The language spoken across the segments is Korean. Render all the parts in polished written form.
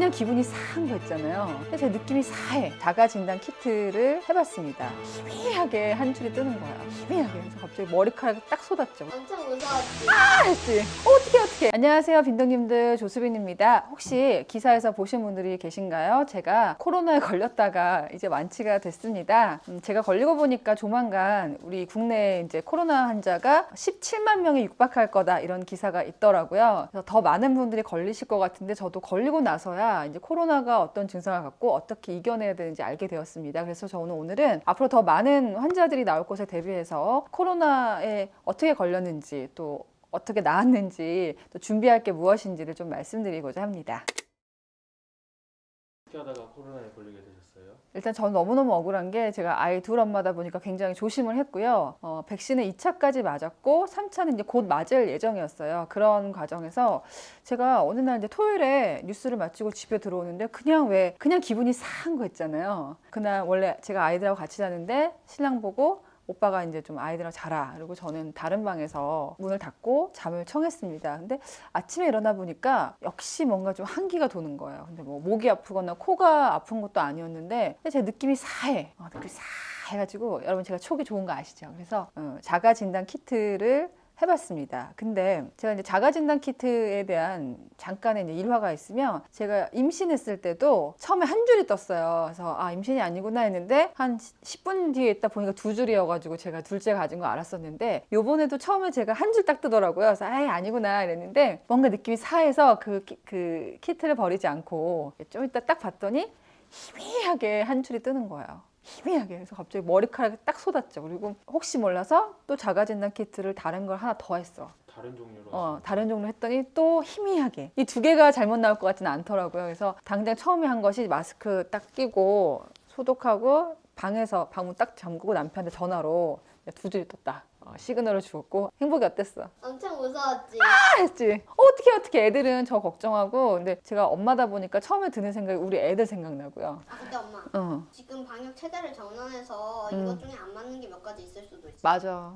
그냥 기분이 싸한 거 있잖아요. 근데 제 느낌이 싸해. 자가 진단 키트를 해봤습니다. 희미하게 한 줄이 뜨는 거야. 희미하게. 그래서 갑자기 머리카락이 딱 쏟았죠. 엄청 무서웠지. 했지. 어떡해. 안녕하세요, 빈동님들. 조수빈입니다. 혹시 기사에서 보신 분들이 계신가요? 제가 코로나에 걸렸다가 이제 완치가 됐습니다. 제가 걸리고 보니까 조만간 우리 국내에 이제 코로나 환자가 17만 명이 육박할 거다, 이런 기사가 있더라고요. 그래서 더 많은 분들이 걸리실 것 같은데 저도 걸리고 나서야 이제 코로나가 어떤 증상을 갖고 어떻게 이겨내야 되는지 알게 되었습니다. 그래서 저는 오늘은 앞으로 더 많은 환자들이 나올 것에 대비해서 코로나에 어떻게 걸렸는지, 또 어떻게 나았는지, 또 준비할 게 무엇인지를 좀 말씀드리고자 합니다. 어떻게 하다가 코로나에 걸리게 되셨어요? 일단 저는 너무너무 억울한 게, 제가 아이 둘 엄마다 보니까 굉장히 조심을 했고요. 백신을 2차까지 맞았고 3차는 이제 곧 맞을 예정이었어요. 그런 과정에서 제가 어느 날 이제 토요일에 뉴스를 마치고 집에 들어오는데 그냥 기분이 싸한 거 있잖아요. 그날 원래 제가 아이들하고 같이 자는데 신랑 보고 오빠가 이제 좀 아이들하고 자라. 그리고 저는 다른 방에서 문을 닫고 잠을 청했습니다. 근데 아침에 일어나 보니까 역시 뭔가 좀 한기가 도는 거예요. 근데 뭐 목이 아프거나 코가 아픈 것도 아니었는데 제 느낌이 싸해. 느낌이 싸해가지고, 여러분 제가 촉이 좋은 거 아시죠? 그래서 자가 진단 키트를 해봤습니다. 근데 제가 이제 자가진단 키트에 대한 잠깐의 이제 일화가 있으면, 제가 임신했을 때도 처음에 한 줄이 떴어요. 그래서 임신이 아니구나 했는데 한 10분 뒤에 있다 보니까 두 줄이어가지고 제가 둘째 가진 거 알았었는데, 요번에도 처음에 제가 한 줄 딱 뜨더라고요. 그래서 아니구나 이랬는데, 뭔가 느낌이 싸해서 그 키트를 버리지 않고 좀 이따 딱 봤더니 희미하게 한 줄이 뜨는 거예요. 희미하게. 그래서 갑자기 머리카락이 딱 쏟았죠. 그리고 혹시 몰라서 또 자가진단 키트를 다른 걸 하나 더 했어. 다른 종류로 다른 종류 했더니 또 희미하게. 이 두 개가 잘못 나올 것 같지는 않더라고요. 그래서 당장 처음에 한 것이 마스크 딱 끼고 소독하고 방에서 방문 딱 잠그고 남편한테 전화로 두 줄이 떴다. 시그널을 주었고. 행복이 어땠어? 엄청 무서웠지. 했지. 어떻게 애들은 저 걱정하고. 근데 제가 엄마다 보니까 처음에 드는 생각이 우리 애들 생각나고요. 근데 엄마, 지금 방역 체계를 전환해서 이것 중에 안 맞는 게 몇 가지 있을 수도 있어. 맞아.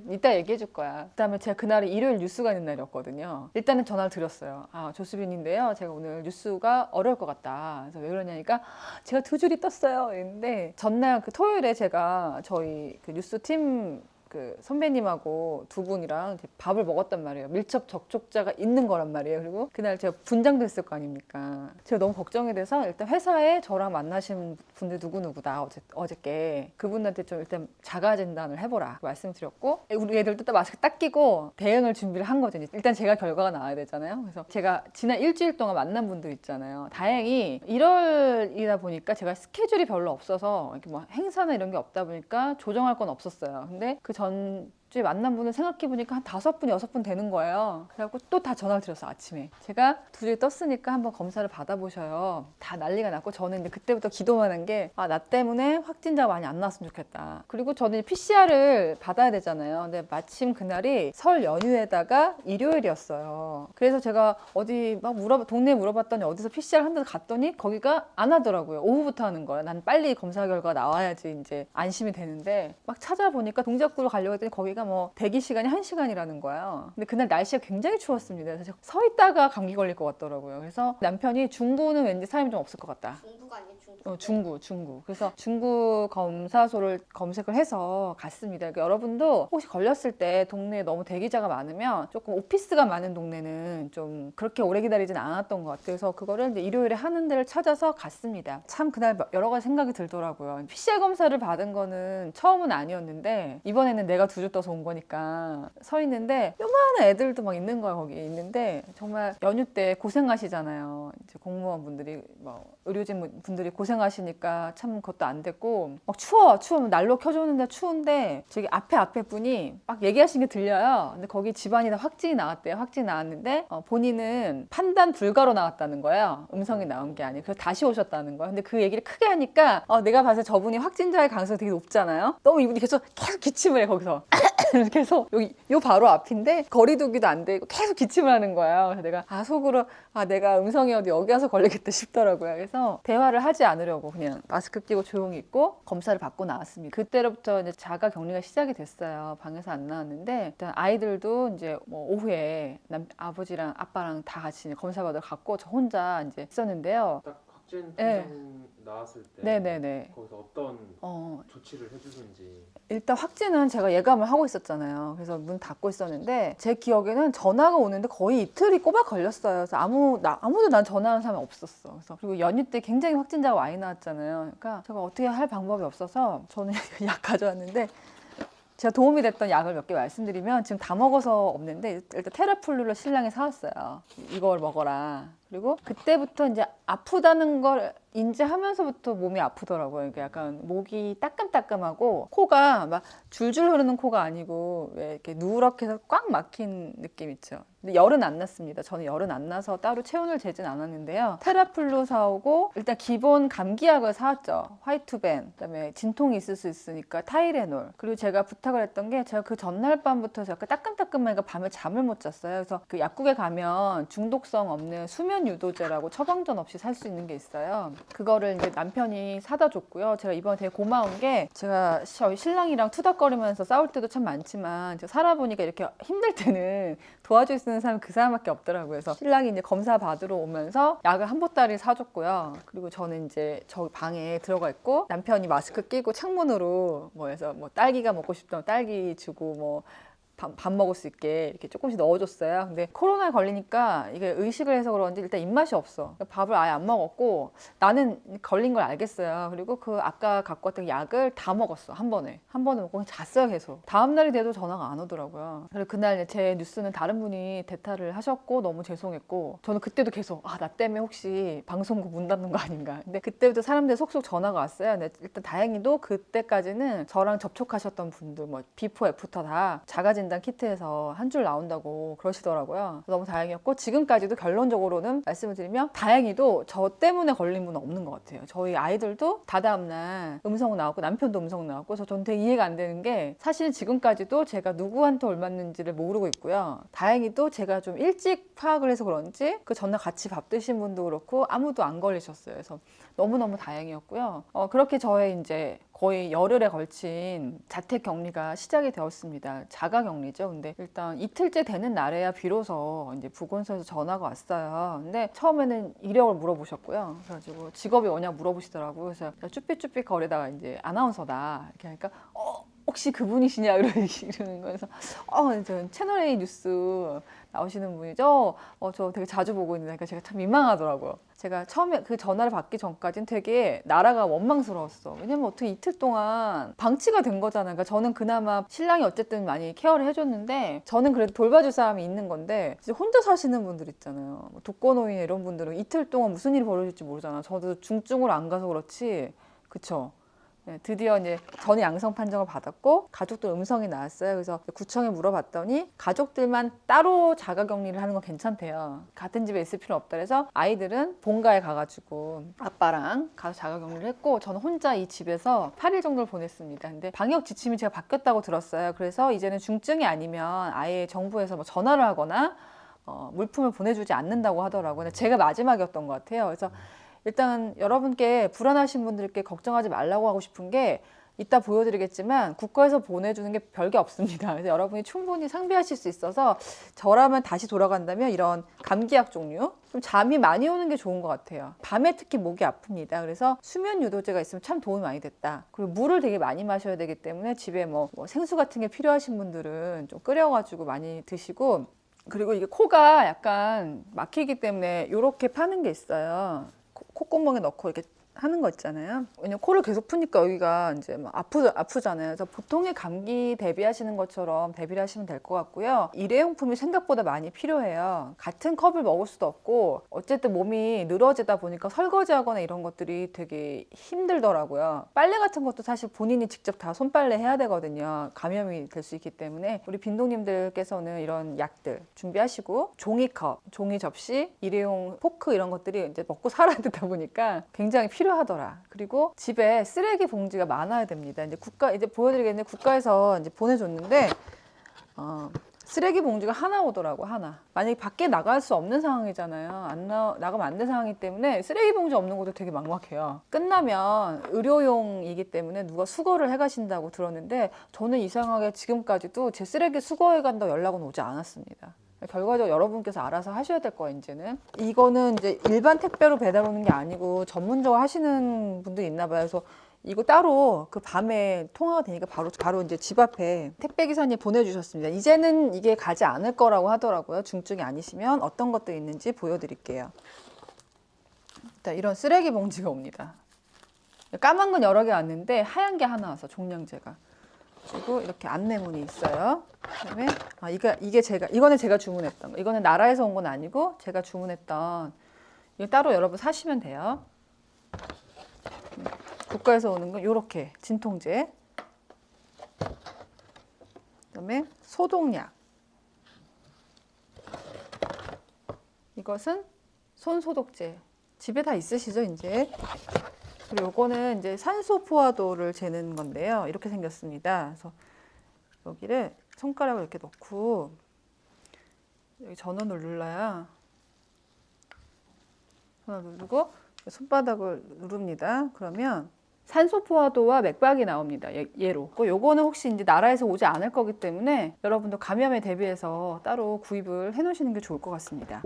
이따 얘기해 줄 거야. 그다음에 제가 그날이 일요일 뉴스가 있는 날이었거든요. 일단은 전화를 드렸어요. 조수빈인데요, 제가 오늘 뉴스가 어려울 것 같다. 그래서 왜 그러냐니까 제가 두 줄이 떴어요. 했는데 전날 그 토요일에 제가 저희 그 뉴스팀 그 선배님하고 두 분이랑 밥을 먹었단 말이에요. 밀접 접촉자가 있는 거란 말이에요. 그리고 그날 제가 분장됐을 거 아닙니까? 제가 너무 걱정이 돼서 일단 회사에 저랑 만나신 분들 누구누구다 어저께 그분한테 좀 일단 자가 진단을 해보라 말씀드렸고, 우리 애들도 딱 마스크 딱 끼고 대응을 준비를 한 거죠. 일단 제가 결과가 나와야 되잖아요. 그래서 제가 지난 일주일 동안 만난 분들 있잖아요. 다행히 1월이다 보니까 제가 스케줄이 별로 없어서 이렇게 뭐 행사나 이런 게 없다 보니까 조정할 건 없었어요. 근데 그 전주에 만난 분을 생각해보니까 한 5분, 6분 되는 거예요. 그래갖고 또 다 전화를 드렸어, 아침에. 제가 두 줄이 떴으니까 한번 검사를 받아보셔요. 다 난리가 났고, 저는 이제 그때부터 기도만 한 게, 나 때문에 확진자가 많이 안 나왔으면 좋겠다. 그리고 저는 PCR을 받아야 되잖아요. 근데 마침 그날이 설 연휴에다가 일요일이었어요. 그래서 제가 어디 막 동네에 물어봤더니 어디서 PCR 한 데 갔더니 거기가 안 하더라고요. 오후부터 하는 거예요. 난 빨리 검사 결과 나와야지 이제 안심이 되는데, 막 찾아보니까 동작구로 가려고 했더니 거기가 뭐 대기 시간이 1시간이라는 거예요. 근데 그날 날씨가 굉장히 추웠습니다. 그래서 서 있다가 감기 걸릴 것 같더라고요. 그래서 남편이 중구는 왠지 사람이 좀 없을 것 같다. 중부가 아니야, 중부. 중구. 그래서 중구 검사소를 검색을 해서 갔습니다. 그러니까 여러분도 혹시 걸렸을 때 동네에 너무 대기자가 많으면, 조금 오피스가 많은 동네는 좀 그렇게 오래 기다리진 않았던 것 같아요. 그래서 그거를 이제 일요일에 하는 데를 찾아서 갔습니다. 참 그날 여러 가지 생각이 들더라고요. PCR 검사를 받은 거는 처음은 아니었는데, 이번에는 내가 두 줄 떠서 온 거니까 서 있는데 요만한 애들도 막 있는 거야. 거기 있는데 정말 연휴 때 고생하시잖아요. 이제 공무원 분들이 뭐 의료진 분들이 고생하시니까 참 그것도 안 됐고, 막 추우면 난로 켜줬는데 추운데 저기 앞에 분이 막 얘기하시는 게 들려요. 근데 거기 집안이 다 확진이 나왔대요. 확진이 나왔는데 본인은 판단 불가로 나왔다는 거예요. 음성이 나온 게 아니고. 그래서 다시 오셨다는 거예요. 근데 그 얘기를 크게 하니까 내가 봤을 때 저분이 확진자의 가능성이 되게 높잖아요. 너무 이분이 계속 기침을 해 거기서. 계속 여기 요 바로 앞인데 거리두기도 안 되고 계속 기침을 하는 거예요. 그래서 내가 속으로 내가 음성이어도 여기 와서 걸리겠다 싶더라고요. 그래서 대화를 하지 않으려고 그냥 마스크 끼고 조용히 있고 검사를 받고 나왔습니다. 그때로부터 이제 자가 격리가 시작이 됐어요. 방에서 안 나왔는데 일단 아이들도 이제 뭐 오후에 아버지랑 아빠랑 다 같이 이제 검사 받으러 갔고 저 혼자 이제 있었는데요. 딱 확진 네. 판정 나왔을 때 네네네. 거기서 어떤 조치를 해주는지. 일단 확진은 제가 예감을 하고 있었잖아요. 그래서 문 닫고 있었는데 제 기억에는 전화가 오는데 거의 이틀이 꼬박 걸렸어요. 그래서 아무도 난 전화하는 사람이 없었어. 그래서 그리고 연휴 때 굉장히 확진자가 많이 나왔잖아요. 그러니까 제가 어떻게 할 방법이 없어서 저는 약 가져왔는데 제가 도움이 됐던 약을 몇 개 말씀드리면 지금 다 먹어서 없는데 일단 테라플루를 신랑이 사왔어요. 이걸 먹어라. 그리고 그때부터 이제 아프다는 걸 인지하면서부터 몸이 아프더라고요. 이게 약간 목이 따끔따끔하고 코가 막 줄줄 흐르는 코가 아니고 왜 이렇게 누렇게 해서 꽉 막힌 느낌 있죠. 근데 열은 안 났습니다. 저는 열은 안 나서 따로 체온을 재진 않았는데요. 테라플루 사오고 일단 기본 감기약을 사왔죠. 화이트벤, 그다음에 진통이 있을 수 있으니까 타이레놀. 그리고 제가 부탁을 했던 게 제가 그 전날 밤부터 약간 따끔따끔하니까 밤에 잠을 못 잤어요. 그래서 그 약국에 가면 중독성 없는 수면 유도제라고 처방전 없이 살 수 있는 게 있어요. 그거를 이제 남편이 사다 줬고요. 제가 이번에 되게 고마운 게 제가 저희 신랑이랑 투닥거리면서 싸울 때도 참 많지만 제가 살아보니까 이렇게 힘들 때는 도와줄 수 있는 사람이 그 사람밖에 없더라고요. 그래서 신랑이 이제 검사 받으러 오면서 약을 한 보따리 사줬고요. 그리고 저는 이제 저 방에 들어가 있고 남편이 마스크 끼고 창문으로 뭐해서 뭐 딸기가 먹고 싶다면 딸기 주고 뭐 밥 먹을 수 있게 이렇게 조금씩 넣어줬어요. 근데 코로나에 걸리니까 이게 의식을 해서 그런지 일단 입맛이 없어. 밥을 아예 안 먹었고 나는 걸린 걸 알겠어요. 그리고 그 아까 갖고 왔던 약을 다 먹었어. 한 번에 먹고 그냥 잤어요. 계속. 다음 날이 돼도 전화가 안 오더라고요. 그리고 그날 제 뉴스는 다른 분이 대타를 하셨고 너무 죄송했고 저는 그때도 계속 나 때문에 혹시 방송국 문 닫는 거 아닌가. 근데 그때부터 사람들이 속속 전화가 왔어요. 근데 일단 다행히도 그때까지는 저랑 접촉하셨던 분들 뭐 비포 애프터 다 자가진단 키트에서 한 줄 나온다고 그러시더라고요. 너무 다행이었고 지금까지도 결론적으로는 말씀을 드리면 다행히도 저 때문에 걸린 분은 없는 것 같아요. 저희 아이들도 다다음날 음성 나왔고 남편도 음성 나왔고 그래서 저는 되게 이해가 안 되는 게 사실 지금까지도 제가 누구한테 옮았는지를 모르고 있고요. 다행히도 제가 좀 일찍 파악을 해서 그런지 그 전날 같이 밥 드신 분도 그렇고 아무도 안 걸리셨어요. 그래서 너무너무 다행이었고요. 그렇게 저의 이제 거의 열흘에 걸친 자택 격리가 시작이 되었습니다. 자가 격리죠. 근데 일단 이틀째 되는 날에야 비로소 이제 보건소에서 전화가 왔어요. 근데 처음에는 이력을 물어보셨고요. 그래가지고 직업이 뭐냐 물어보시더라고요. 그래서 쭈삣쭈삣 거리다가 이제 아나운서다 이렇게 하니까 혹시 그분이시냐 이러는 거예요. 그래서 저 채널A 뉴스 나오시는 분이죠. 저 되게 자주 보고 있는데 그러니까 제가 참 민망하더라고요. 제가 처음에 그 전화를 받기 전까지는 되게 나라가 원망스러웠어. 왜냐면 어떻게 이틀 동안 방치가 된 거잖아요. 그러니까 저는 그나마 신랑이 어쨌든 많이 케어를 해줬는데 저는 그래도 돌봐줄 사람이 있는 건데 진짜 혼자 사시는 분들 있잖아요. 독거노인 이런 분들은 이틀 동안 무슨 일이 벌어질지 모르잖아. 저도 중증으로 안 가서 그렇지. 그쵸? 네, 드디어 이제 저는 양성 판정을 받았고 가족들 음성이 나왔어요. 그래서 구청에 물어봤더니 가족들만 따로 자가격리를 하는 건 괜찮대요. 같은 집에 있을 필요 없다 그래서 아이들은 본가에 가가지고 아빠랑 가서 자가격리를 했고 저는 혼자 이 집에서 8일 정도를 보냈습니다. 근데 방역 지침이 제가 바뀌었다고 들었어요. 그래서 이제는 중증이 아니면 아예 정부에서 뭐 전화를 하거나 물품을 보내주지 않는다고 하더라고요. 근데 제가 마지막이었던 것 같아요. 그래서 일단 여러분께 불안하신 분들께 걱정하지 말라고 하고 싶은 게 이따 보여드리겠지만 국가에서 보내주는 게 별게 없습니다. 그래서 여러분이 충분히 상비하실 수 있어서 저라면 다시 돌아간다면 이런 감기약 종류 좀 잠이 많이 오는 게 좋은 것 같아요. 밤에 특히 목이 아픕니다. 그래서 수면 유도제가 있으면 참 도움이 많이 됐다. 그리고 물을 되게 많이 마셔야 되기 때문에 집에 뭐 생수 같은 게 필요하신 분들은 좀 끓여가지고 많이 드시고 그리고 이게 코가 약간 막히기 때문에 이렇게 파는 게 있어요. 콧구멍에 넣고 이렇게 하는 거 있잖아요. 왜냐면 코를 계속 푸니까 여기가 이제 막 아프잖아요. 그래서 보통의 감기 대비하시는 것처럼 대비를 하시면 될 것 같고요. 일회용품이 생각보다 많이 필요해요. 같은 컵을 먹을 수도 없고 어쨌든 몸이 늘어지다 보니까 설거지하거나 이런 것들이 되게 힘들더라고요. 빨래 같은 것도 사실 본인이 직접 다 손빨래 해야 되거든요. 감염이 될 수 있기 때문에 우리 빈동님들께서는 이런 약들 준비하시고 종이컵, 종이 접시, 일회용 포크 이런 것들이 이제 먹고 살아야 되다 보니까 굉장히 필요하더라. 그리고 집에 쓰레기 봉지가 많아야 됩니다. 이제 보여드리겠는데 국가에서 이제 보내줬는데 쓰레기 봉지가 하나 오더라고, 하나. 만약에 밖에 나갈 수 없는 상황이잖아요. 나가면 안 되는 상황이기 때문에 쓰레기 봉지 없는 것도 되게 막막해요. 끝나면 의료용이기 때문에 누가 수거를 해가신다고 들었는데 저는 이상하게 지금까지도 제 쓰레기 수거해 간다고 연락은 오지 않았습니다. 결과적으로 여러분께서 알아서 하셔야 될 거예요, 이제는. 이거는 이제 일반 택배로 배달 오는 게 아니고 전문적으로 하시는 분들이 있나 봐요. 그래서 이거 따로 그 밤에 통화가 되니까 바로 이제 집 앞에 택배 기사님 보내주셨습니다. 이제는 이게 가지 않을 거라고 하더라고요. 중증이 아니시면 어떤 것들이 있는지 보여드릴게요. 일단 이런 쓰레기 봉지가 옵니다. 까만 건 여러 개 왔는데 하얀 게 하나 와서 종량제가. 그리고 이렇게 안내문이 있어요. 그다음에 이거는 제가 주문했던 거. 이거는 나라에서 온 건 아니고 제가 주문했던. 이거 따로 여러분 사시면 돼요. 국가에서 오는 건 이렇게 진통제. 그다음에 소독약. 이것은 손 소독제. 집에 다 있으시죠, 이제? 그리고 요거는 이제 산소 포화도를 재는 건데요. 이렇게 생겼습니다. 그래서 여기를 손가락을 이렇게 넣고 여기 전원을 눌러야 전원을 누르고 손바닥을 누릅니다. 그러면 산소 포화도와 맥박이 나옵니다. 얘로. 요거는 혹시 이제 나라에서 오지 않을 거기 때문에 여러분도 감염에 대비해서 따로 구입을 해 놓으시는 게 좋을 것 같습니다.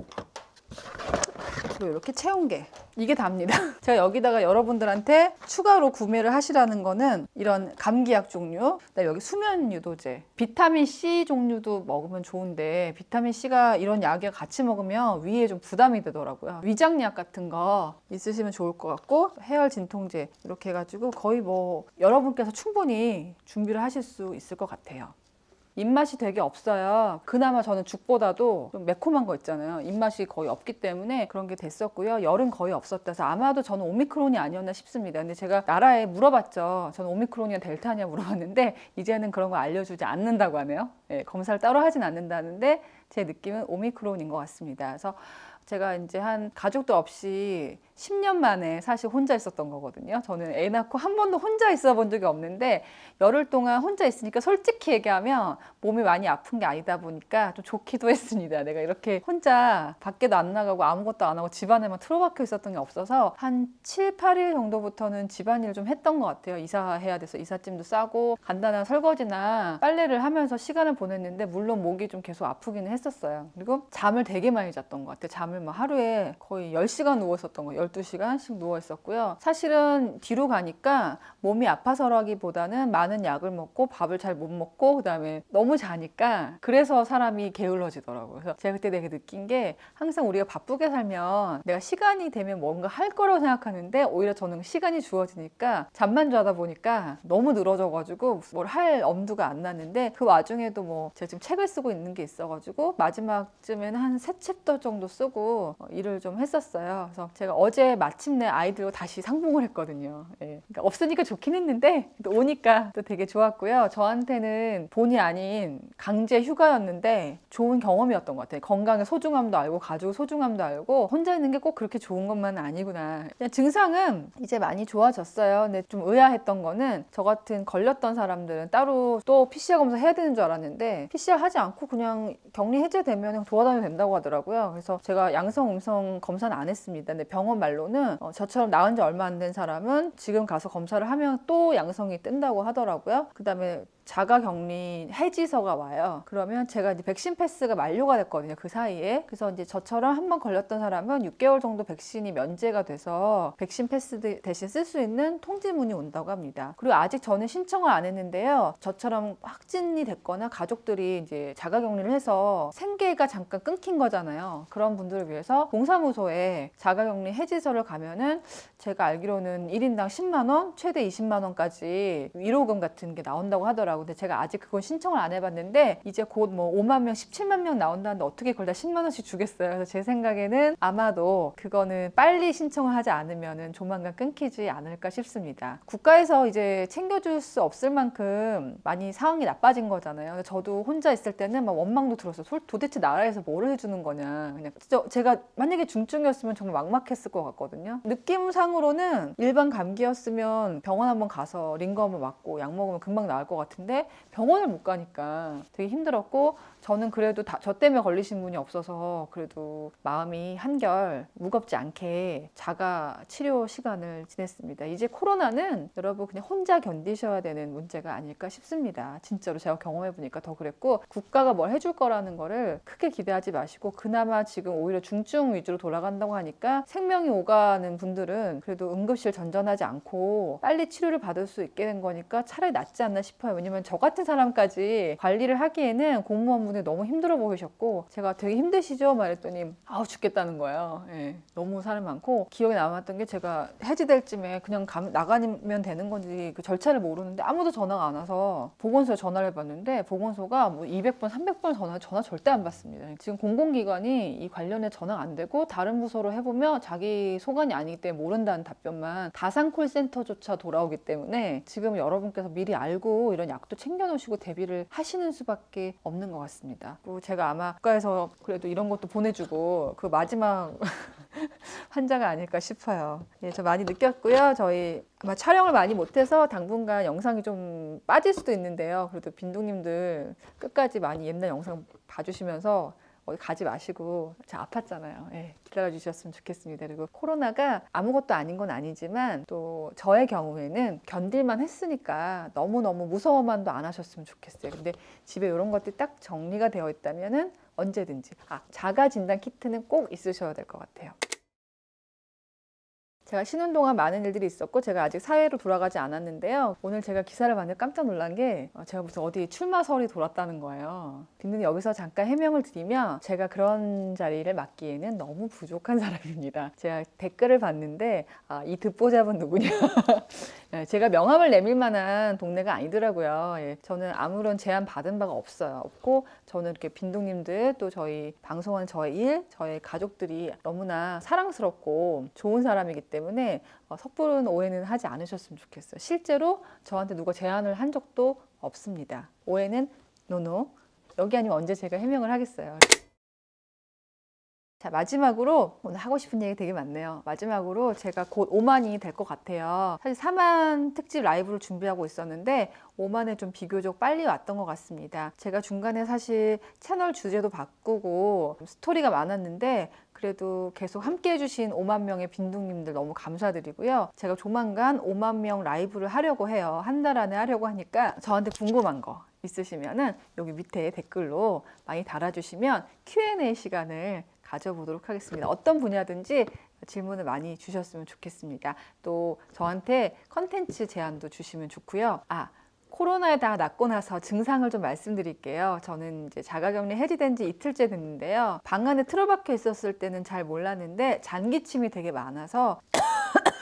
그리고 이렇게 체온계. 이게 답니다. 제가 여기다가 여러분들한테 추가로 구매를 하시라는 거는 이런 감기약 종류, 그다음에 여기 수면 유도제, 비타민 C 종류도 먹으면 좋은데 비타민 C가 이런 약에 같이 먹으면 위에 좀 부담이 되더라고요. 위장약 같은 거 있으시면 좋을 것 같고 해열 진통제 이렇게 해가지고 거의 뭐 여러분께서 충분히 준비를 하실 수 있을 것 같아요. 입맛이 되게 없어요. 그나마 저는 죽보다도 좀 매콤한 거 있잖아요. 입맛이 거의 없기 때문에 그런 게 됐었고요. 열은 거의 없었다서 아마도 저는 오미크론이 아니었나 싶습니다. 근데 제가 나라에 물어봤죠. 저는 오미크론이냐 델타냐 물어봤는데 이제는 그런 거 알려주지 않는다고 하네요. 네, 검사를 따로 하진 않는다는데 제 느낌은 오미크론인 것 같습니다. 그래서 제가 이제 한 가족도 없이 10년 만에 사실 혼자 있었던 거거든요. 저는 애 낳고 한 번도 혼자 있어 본 적이 없는데 열흘 동안 혼자 있으니까 솔직히 얘기하면 몸이 많이 아픈 게 아니다 보니까 좀 좋기도 했습니다. 내가 이렇게 혼자 밖에도 안 나가고 아무것도 안 하고 집안에만 틀어박혀 있었던 게 없어서 한 7, 8일 정도부터는 집안일을 좀 했던 것 같아요. 이사해야 돼서 이삿짐도 싸고 간단한 설거지나 빨래를 하면서 시간을 보냈는데 물론 목이 좀 계속 아프기는 했었어요. 그리고 잠을 되게 많이 잤던 것 같아요. 잠을 뭐 하루에 거의 10시간 누워 있었던 거예요. 12시간씩 누워 있었고요. 사실은 뒤로 가니까 몸이 아파서라기보다는 많은 약을 먹고 밥을 잘 못 먹고 그다음에 너무 자니까 그래서 사람이 게을러지더라고요. 그래서 제가 그때 되게 느낀 게 항상 우리가 바쁘게 살면 내가 시간이 되면 뭔가 할 거라고 생각하는데 오히려 저는 시간이 주어지니까 잠만 자다 보니까 너무 늘어져가지고 뭘 할 엄두가 안 났는데 그 와중에도 뭐 제가 지금 책을 쓰고 있는 게 있어가지고 마지막쯤에는 한 3챕터 정도 쓰고 일을 좀 했었어요. 그래서 제가 어제 마침내 아이들과 다시 상봉을 했거든요. 예. 그러니까 없으니까 좋긴 했는데 또 오니까 또 되게 좋았고요. 저한테는 본의 아닌 강제 휴가였는데 좋은 경험이었던 것 같아요. 건강의 소중함도 알고 가족의 소중함도 알고 혼자 있는 게 꼭 그렇게 좋은 것만은 아니구나. 그냥 증상은 이제 많이 좋아졌어요. 근데 좀 의아했던 거는 저 같은 걸렸던 사람들은 따로 또 PCR 검사 해야 되는 줄 알았는데 PCR 하지 않고 그냥 격리 해제되면 돌아다녀도 된다고 하더라고요. 그래서 제가 양성, 음성 검사는 안 했습니다. 근데 병원 말로는 저처럼 나은 지 얼마 안 된 사람은 지금 가서 검사를 하면 또 양성이 뜬다고 하더라고요. 그다음에 자가격리 해지서가 와요. 그러면 제가 이제 백신 패스가 만료가 됐거든요. 그 사이에. 그래서 이제 저처럼 한 번 걸렸던 사람은 6개월 정도 백신이 면제가 돼서 백신 패스 대신 쓸 수 있는 통지문이 온다고 합니다. 그리고 아직 저는 신청을 안 했는데요. 저처럼 확진이 됐거나 가족들이 이제 자가격리를 해서 생계가 잠깐 끊긴 거잖아요. 그런 분들을 위해서 동사무소에 자가격리 해지서를 가면은 제가 알기로는 1인당 10만 원, 최대 20만 원까지 위로금 같은 게 나온다고 하더라고요. 근데 제가 아직 그건 신청을 안 해봤는데 이제 곧 뭐 5만 명, 17만 명 나온다는데 어떻게 그걸 다 10만 원씩 주겠어요. 그래서 제 생각에는 아마도 그거는 빨리 신청을 하지 않으면은 조만간 끊기지 않을까 싶습니다. 국가에서 이제 챙겨줄 수 없을 만큼 많이 상황이 나빠진 거잖아요. 저도 혼자 있을 때는 막 원망도 들었어요. 도대체 나라에서 뭘 해주는 거냐. 그냥 제가 만약에 중증이었으면 정말 막막했을 것 같거든요. 느낌상으로는 일반 감기였으면 병원 한번 가서 링거 한번 맞고 약 먹으면 금방 나을 것 같은데 병원을 못 가니까 되게 힘들었고 저는 그래도 저 때문에 걸리신 분이 없어서 그래도 마음이 한결 무겁지 않게 자가 치료 시간을 지냈습니다. 이제 코로나는 여러분 그냥 혼자 견디셔야 되는 문제가 아닐까 싶습니다. 진짜로 제가 경험해보니까 더 그랬고, 국가가 뭘 해줄 거라는 거를 크게 기대하지 마시고, 그나마 지금 오히려 중증 위주로 돌아간다고 하니까 생명이 오가는 분들은 그래도 응급실 전전하지 않고 빨리 치료를 받을 수 있게 된 거니까 차라리 낫지 않나 싶어요. 왜냐면 저 같은 사람까지 관리를 하기에는 공무원분들이 너무 힘들어 보이셨고, 제가 되게 힘드시죠? 말했더니 아우 죽겠다는 거예요. 예, 너무 사람 많고, 기억에 남았던 게 제가 해지될 쯤에 그냥 나가면 되는 건지 그 절차를 모르는데 아무도 전화가 안 와서 보건소에 전화를 해봤는데 보건소가 뭐 200번, 300번 전화 절대 안 받습니다. 지금 공공기관이 이 관련해 전화가 안 되고, 다른 부서로 해보면 자기 소관이 아니기 때문에 모른다는 답변만, 다산 콜센터조차 돌아오기 때문에 지금 여러분께서 미리 알고 이런 약도 챙겨놓으시고 대비를 하시는 수밖에 없는 것 같습니다. 그리고 제가 아마 국가에서 그래도 이런 것도 보내주고 그 마지막 환자가 아닐까 싶어요. 예, 저 많이 느꼈고요. 저희 아마 촬영을 많이 못해서 당분간 영상이 좀 빠질 수도 있는데요. 그래도 빈둥님들 끝까지 많이 옛날 영상 봐주시면서 어디 가지 마시고, 제가 아팠잖아요. 예, 기다려주셨으면 좋겠습니다. 그리고 코로나가 아무것도 아닌 건 아니지만 또 저의 경우에는 견딜만 했으니까 너무너무 무서워만도 안 하셨으면 좋겠어요. 근데 집에 이런 것들이 딱 정리가 되어 있다면은 언제든지 자가 진단 키트는 꼭 있으셔야 될 것 같아요. 제가 쉬는 동안 많은 일들이 있었고 제가 아직 사회로 돌아가지 않았는데요. 오늘 제가 기사를 봤는데 깜짝 놀란 게 제가 무슨 어디 출마설이 돌았다는 거예요. 빈둥이 여기서 잠깐 해명을 드리면, 제가 그런 자리를 맡기에는 너무 부족한 사람입니다. 제가 댓글을 봤는데 이 듣보잡은 누구냐. 제가 명함을 내밀 만한 동네가 아니더라고요. 예, 저는 아무런 제안 받은 바가 없고, 저는 이렇게 빈둥님들, 또 저희 방송하는 저의 일, 저의 가족들이 너무나 사랑스럽고 좋은 사람이기 때문에 섣부른 오해는 하지 않으셨으면 좋겠어요. 실제로 저한테 누가 제안을 한 적도 없습니다. 오해는 노노. 여기 아니면 언제 제가 해명을 하겠어요. 자, 마지막으로 오늘 하고 싶은 얘기 되게 많네요. 마지막으로 제가 곧 5만이 될 것 같아요. 사실 4만 특집 라이브를 준비하고 있었는데 5만에 좀 비교적 빨리 왔던 것 같습니다. 제가 중간에 사실 채널 주제도 바꾸고 스토리가 많았는데 그래도 계속 함께 해주신 5만 명의 빈둥님들 너무 감사드리고요. 제가 조만간 5만 명 라이브를 하려고 해요. 한 달 안에 하려고 하니까 저한테 궁금한 거 있으시면은 여기 밑에 댓글로 많이 달아주시면 Q&A 시간을 가져보도록 하겠습니다. 어떤 분야든지 질문을 많이 주셨으면 좋겠습니다. 또 저한테 컨텐츠 제안도 주시면 좋고요. 코로나에 다 낫고 나서 증상을 좀 말씀드릴게요. 저는 이제 자가격리 해지된 지 이틀째 됐는데요. 방 안에 틀어박혀 있었을 때는 잘 몰랐는데 잔기침이 되게 많아서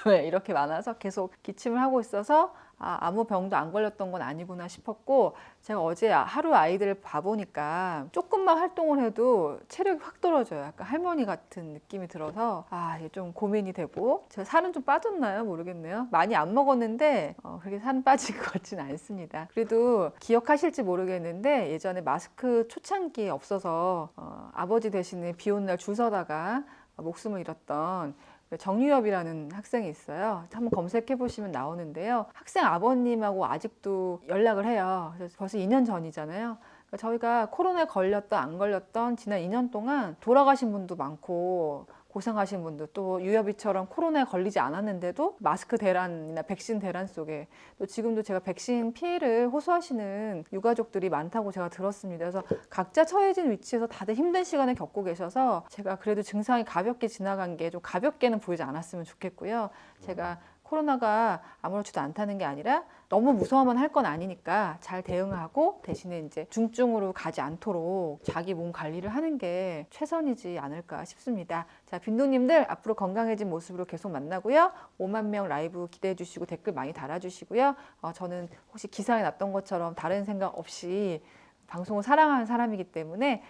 이렇게 많아서 계속 기침을 하고 있어서 아무 병도 안 걸렸던 건 아니구나 싶었고, 제가 어제 하루 아이들을 봐보니까 조금만 활동을 해도 체력이 확 떨어져요. 약간 할머니 같은 느낌이 들어서 이게 좀 고민이 되고, 제가 살은 좀 빠졌나요? 모르겠네요. 많이 안 먹었는데 그렇게 살은 빠진 것 같지는 않습니다. 그래도 기억하실지 모르겠는데 예전에 마스크 초창기에 없어서 아버지 대신에 비 오는 날 줄 서다가 목숨을 잃었던 정유엽이라는 학생이 있어요. 한번 검색해 보시면 나오는데요. 학생 아버님하고 아직도 연락을 해요. 그래서 벌써 2년 전이잖아요. 그러니까 저희가 코로나에 걸렸던 안 걸렸던 지난 2년 동안 돌아가신 분도 많고 고생하신 분들, 또 유엽이처럼 코로나에 걸리지 않았는데도 마스크 대란이나 백신 대란 속에, 또 지금도 제가 백신 피해를 호소하시는 유가족들이 많다고 제가 들었습니다. 그래서 각자 처해진 위치에서 다들 힘든 시간을 겪고 계셔서 제가 그래도 증상이 가볍게 지나간 게 좀 가볍게는 보이지 않았으면 좋겠고요. 제가 코로나가 아무렇지도 않다는 게 아니라 너무 무서워만 할 건 아니니까 잘 대응하고 대신에 이제 중증으로 가지 않도록 자기 몸 관리를 하는 게 최선이지 않을까 싶습니다. 자, 빈둥님들 앞으로 건강해진 모습으로 계속 만나고요. 5만 명 라이브 기대해 주시고 댓글 많이 달아주시고요. 저는 혹시 기사에 났던 것처럼 다른 생각 없이 방송을 사랑하는 사람이기 때문에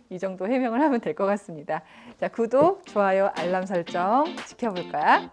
이 정도 해명을 하면 될 것 같습니다. 자, 구독, 좋아요, 알람 설정 지켜볼 거야.